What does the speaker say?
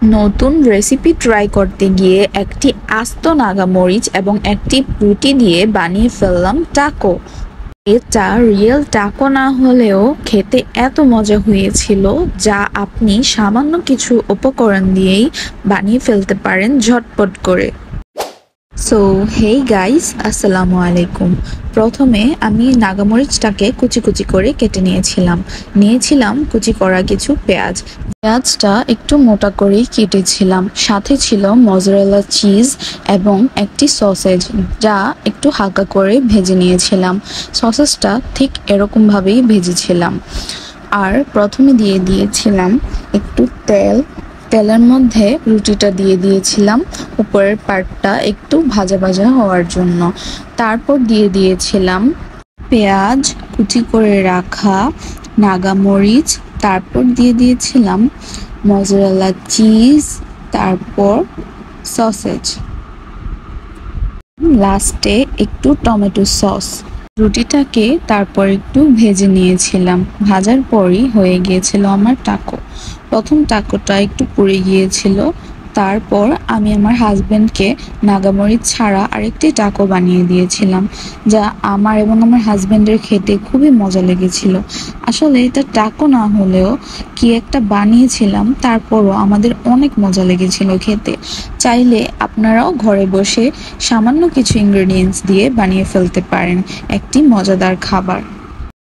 নতুন recipe try করতে গিয়ে একটি আস্ত নাগামরিচ এবং একটি রুটি দিয়ে বানিয়ে ফেললাম টাকো। এটা রিয়েল টাকো না হলেও খেতে এত মজা হয়েছিল, যা আপনি সামান্য কিছু উপকরণ দিয়েই বানিয়ে ফেলতে পারেন ঝটপট করে। সো হেই গাইস, আসসালামু আলাইকুম। প্রথমে আমি নাগামরিচটাকে কুচি কুচি করে কেটে নিয়েছিলাম কুচি করা কিছু পেঁয়াজটা একটু মোটা করেই কেটেছিলাম। সাথে ছিল মজরেলা চিজ এবং একটি সসেজ, যা একটু হালকা করে ভেজে নিয়েছিলাম। সসেজটা ঠিক এরকমভাবেই ভেজেছিলাম। আর প্রথমে দিয়ে দিয়েছিলাম একটু তেলের মধ্যে রুটিটা দিয়ে দিয়েছিলাম উপরের পার্টটা একটু ভাজা ভাজা হওয়ার জন্য। তারপর দিয়ে দিয়েছিলাম পেঁয়াজ কুচি করে রাখা, নাগামরিচ, তারপর দিয়ে দিয়েছিলাম মজরেলা চিজ, তারপর সসেজ, লাস্টে একটু টমেটো সস। রুটিটাকে তারপর একটু ভেজে নিয়েছিলাম। ভাজার পরই হয়ে গিয়েছিল আমার টাকো। প্রথম টাকোটা একটু পুড়ে গিয়েছিল। তারপর আমি আমার হাজবেন্ডকে নাগামরিচ ছাড়া আরেকটি টাকো বানিয়ে দিয়েছিলাম, যা আমার এবং আমার হাজবেন্ডের খেতে খুবই মজা লেগেছিল। আসলে এটা টাকো না হলেও কি একটা বানিয়েছিলাম, তারপরও আমাদের অনেক মজা লেগেছিল খেতে। চাইলে আপনারাও ঘরে বসে সামান্য কিছু ইনগ্রেডিয়েন্টস দিয়ে বানিয়ে ফেলতে পারেন একটি মজাদার খাবার।